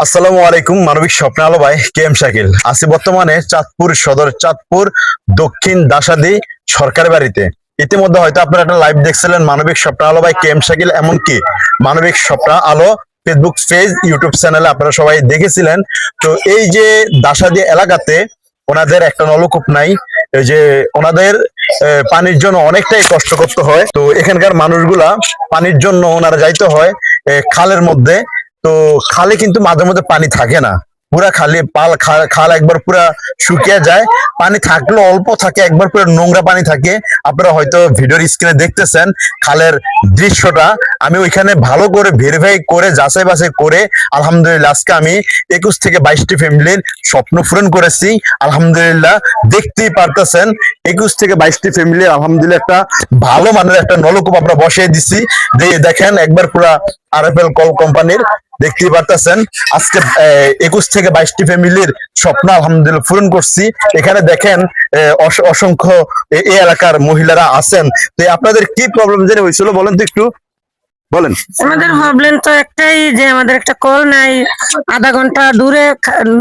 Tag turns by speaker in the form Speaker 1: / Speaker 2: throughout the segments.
Speaker 1: আসসালামু আলাইকুম। মানবিক স্বপ্ন আলো ভাই কে এম শাকিল আছি বর্তমানে চাঁদপুর সদর চাঁদপুর দক্ষিণ দাসাদি সরকারি বাড়িতে। ইতিমধ্যে হয়তো আপনারা একটা লাইভ দেখছিলেন মানবিক স্বপ্ন আলো ভাই কে এম শাকিল, এমনকি মানবিক স্বপ্ন আলো ফেসবুক পেজ ইউটিউব চ্যানেলে আপনারা সবাই দেখেছিলেন। তো এই যে দাসাদি এলাকাতে ওনাদের একটা নলকূপ নাই, এই যে ওনাদের পানির জন্য অনেকটাই কষ্ট করতে হয়। তো এখানকার মানুষগুলা পানির জন্য ওনারা যাইতে হয় খালের মধ্যে। তো খালে কিন্তু মাঝে মধ্যে পানি থাকে না, পুরা খালি খাল একবার পুরা শুকিয়ে যায়। পানি থাকলেও অল্প থাকে, একবার পুরো নোংরা পানি থাকে। আপনারা হয়তো ভিডিওর স্ক্রিনে দেখতেছেন খালের দৃশ্যটা। আমি ওইখানে ভালো করে ভেরিফাই করে যাচাই বাছাই করে আলহামদুলিল্লাহ আজকে আমি 21 থেকে 22টি ফ্যামিলির স্বপ্ন পূরণ করেছি। আলহামদুলিল্লাহ দেখতেই পারতেছেন 21 থেকে 22টি ফ্যামিলি আলহামদুলিল্লাহ একটা ভালো মানের একটা নলকূপ আমরা বসিয়ে দিছি। দেখেন একবার পুরা আরএফএল কল কোম্পানির, দেখতেই পারতেছেন আজকে 21 থেকে 22টি ফ্যামিলির স্বপ্ন আলহামদুলিল্লাহ পূরণ করছি। এখানে দেখেন অসংখ্য এই এলাকার মহিলারা আছেন। তো আপনাদের কি প্রবলেম জেনে হয়েছিল বলেন তো একটু বলেন।
Speaker 2: আমাদের প্রবলেম তো একটাই যে আমাদের একটা কল নাই, আধা ঘন্টা দূরে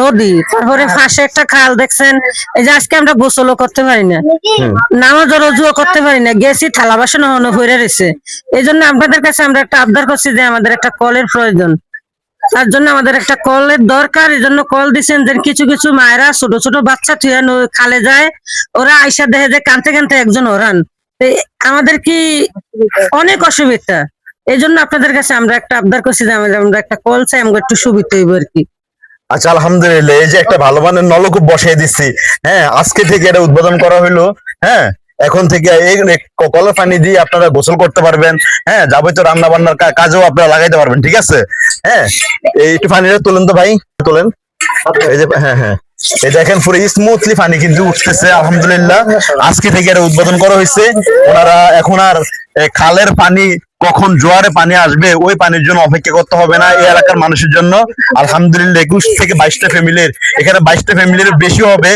Speaker 2: নদী, তারপরে পাশে একটা খাল দেখছেন। এই যে আজকে আমরা গোসলও করতে পারি না, নামাজ রুজুও করতে পারি না, গেছি থালা বাসন হয়ে রয়েছে। এই জন্য আপনাদের কাছে আমরা একটা আবদার করছি যে আমাদের একটা কলের প্রয়োজন, তার জন্য আমাদের একটা কলের দরকার। এই জন্য কল দিচ্ছেন যে কিছু কিছু মায়েরা ছোট ছোট বাচ্চা থুয়ে খালে যায়, ওরা আইসা দেখে যে কানতে কানতে একজন ওরান। আমাদের কি অনেক অসুবিধা। এই জন্য আপনাদের কাছে আমরা একটা আবদার করছি যে আমরা একটা কল চাই, আমাকে একটু সুবিধা হইব আর কি।
Speaker 1: আচ্ছা আলহামদুলিল্লাহ এই যে একটা ভালো মানের নলকূপ বসিয়ে দিচ্ছি, হ্যাঁ আজকে থেকে এটা উদ্বোধন করা হলো। হ্যাঁ এখন থেকে এই কলের পানি দিয়ে আপনারা গোসল করতে পারবেন, হ্যাঁ যাবতীয় রান্না বান্নার কাজেও আপনারা লাগাইতে পারবেন, ঠিক আছে। হ্যাঁ এই একটু পানিটা তোলেন তো ভাই, তোলেন। এই যে হ্যাঁ হ্যাঁ এই দেখেন পুরো স্মুথলি পানি কিন্তু উঠতেছে আলহামদুলিল্লাহ। আজকে থেকে এটা উদ্বোধন করা হয়েছে। ওনারা এখন আর খালের পানি কখন জোয়ারে পানি আসবে ওই পানির জন্য অপেক্ষা করতে হবে না এই এলাকার মানুষের জন্য। আলহামদুলিল্লাহ 21 থেকে 22টা ফ্যামিলির, এখানে 22টা ফ্যামিলির বেশি হবে,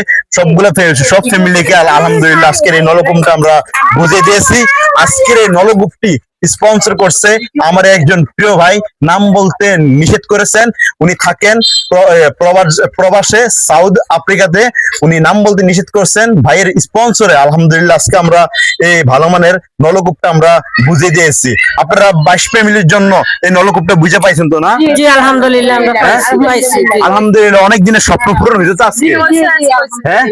Speaker 1: সব ফ্যামিলিকে আলহামদুলিল্লাহ আজকের এই নলকূপটা আমরা বুঝিয়ে দিয়েছি। আজকের এই নলকূপটি স্পন্সর করছে আমার একজন প্রিয় ভাই, নাম বলতে নিষেধ করেছেন। উনি থাকেন প্রবাসে সাউথ আফ্রিকাতে, উনি নাম বলতে নিষেধ করছেন। ভাইয়ের স্পন্সরে আলহামদুলিল্লাহ আজকে আমরা এই ভালো মানের নলকূপটা আমরা বুঝিয়ে দিয়েছি। আপনারা 22 ফ্যামিলির জন্য এই নলকূপটা বুঝে পাইছেন তো না?
Speaker 2: জি আলহামদুলিল্লাহ আমরা পাইছি।
Speaker 1: আলহামদুলিল্লাহ অনেক দিনের স্বপ্ন পূরণ হয়েছে তো আজকে। হ্যাঁ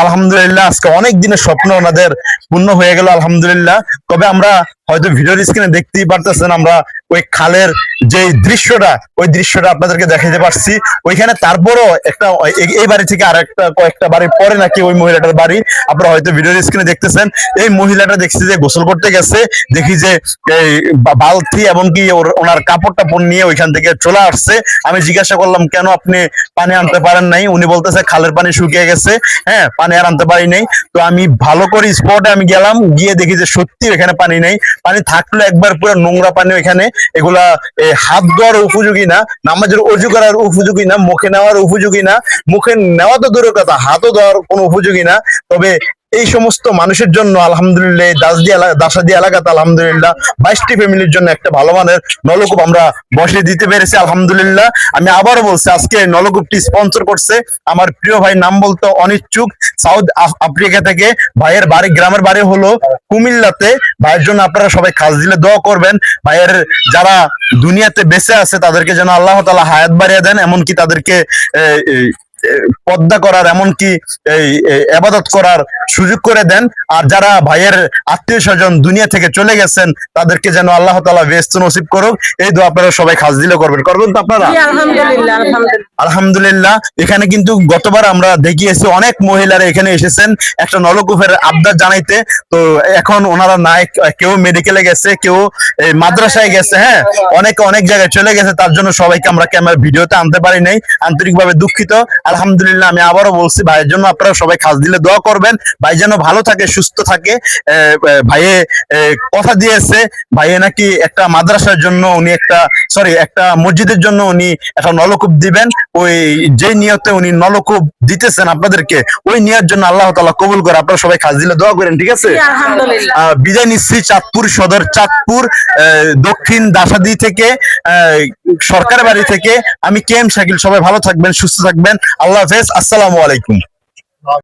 Speaker 1: আলহামদুলিল্লাহ আজকে অনেক দিনের স্বপ্ন ওনাদের পূর্ণ হয়ে গেল আলহামদুলিল্লাহ। তবে আমরা হয়তো ভিডিওর স্ক্রিনে দেখতেই পারতেছেন আমরা ওই খালের যে দৃশ্যটা, ওই দৃশ্যটা আপনাদেরকে দেখাতে পারছি ওইখানে। তারপরও একটা এই বাড়ি থেকে আর একটা কয়েকটা বাড়ি পরে নাকি ওই মহিলাটার বাড়ি, আপনারা হয়তো ভিডিওর স্ক্রিনে দেখতেছেন। এই মহিলাটা দেখছি যে গোসল করতে গেছে, দেখি যে এই বালতি এমনকি ওনার কাপড় টাপড় নিয়ে ওইখান থেকে চলে আসছে। আমি জিজ্ঞাসা করলাম কেন আপনি পানি আনতে পারেন নাই, উনি বলতেছে খালের পানি শুকিয়ে গেছে, হ্যাঁ পানি আর আনতে পারি নাই। তো আমি ভালো করে স্পটে আমি গেলাম, গিয়ে দেখি যে সত্যি এখানে পানি নেই। পানি থাকলে একবার পুরো নোংরা পানি এখানে, এগুলা হাত ধোয়ার উপযোগী না, নামাজের অজু করার উপযোগী না, মুখে নেওয়ার উপযোগী না। মুখে নেওয়া তো দূরের কথা, হাতও ধোয়ার কোনো উপযোগী না। তবে এই সমস্ত মানুষের জন্য আলহামদুলিল্লাহ দাসাদি এলাকাতে আলহামদুলিল্লাহ 22টি ফ্যামিলির জন্য একটা ভালো মানের নলকূপ আমরা বসিয়ে দিতে পেরেছি আলহামদুলিল্লাহ। আমি আবারও বলছি আজকে নলকূপটি স্পন্সর করছে আমার প্রিয় ভাই, নাম বলতে অনিচ্ছুক, সাউথ আফ্রিকা থেকে। ভাইয়ের বাড়ি, গ্রামের বাড়ি হলো কুমিল্লাতে। ভাইয়ের জন্য আপনারা সবাই খাস দিলে দোয়া করবেন। ভাইয়ের যারা দুনিয়াতে বেঁচে আছে তাদেরকে যেন আল্লাহ তাআলা হায়াত বাড়িয়ে দেন, এমনকি তাদেরকে পর্দা করার, এমনকি এই ইবাদত করার সুযোগ করে দেন। আর যারা ভাইয়ের আত্মীয় স্বজন দুনিয়া থেকে চলে গেছেন তাদেরকে যেন আল্লাহ তাআলা বেহেশত নসিব করুক। এই দোয়া আপনারা সবাই খাস দিলে করবেন তো আপনারা?
Speaker 2: আলহামদুলিল্লাহ
Speaker 1: আলহামদুলিল্লাহ। এখানে কিন্তু গতবার আমরা দেখিয়েছি অনেক মহিলারা এখানে এসেছেন একটা নলকূপের আবদার জানাইতে। তো এখন ওনারা নাই, কেউ মেডিকেলে গেছে, কেউ মাদ্রাসায় গেছে, হ্যাঁ অনেক জায়গায় চলে গেছে। তার জন্য সবাইকে আমরা ক্যামেরা ভিডিওতে আনতে পারি নাই, আন্তরিকভাবে দুঃখিত। আলহামদুলিল্লাহ আলহামদুলিল্লাহ আমি আবারও বলছি, ভাইয়ের জন্য আপনারা সবাই খাস দিলে দোয়া করবেন, ভাই যেন ভালো থাকে, সুস্থ থাকে। ভাইয়ে কথা দিয়েছে, ভাইয়ে নাকি একটা মাদ্রাসার জন্য উনি একটা মসজিদের জন্য উনি একটা নলকূপ দিবেন। ওই যে নিয়তে উনি নলকূপ দিতেছেন আপনাদেরকে, ওই নিয়তের জন্য আল্লাহ তাআলা কবুল করে। আপনারা সবাই খাস দিলে দোয়া করেন, ঠিক আছে?
Speaker 2: আলহামদুলিল্লাহ।
Speaker 1: বিদায় নিচ্ছি চাঁদপুর সদর, চাঁদপুর দক্ষিণ দাসাদি থেকে, সরকার বাড়ি থেকে। আমি KM শাকিল। সবাই ভালো থাকবেন, সুস্থ থাকবেন। আল্লাহ হাফেজ, আসসালামু আলাইকুম।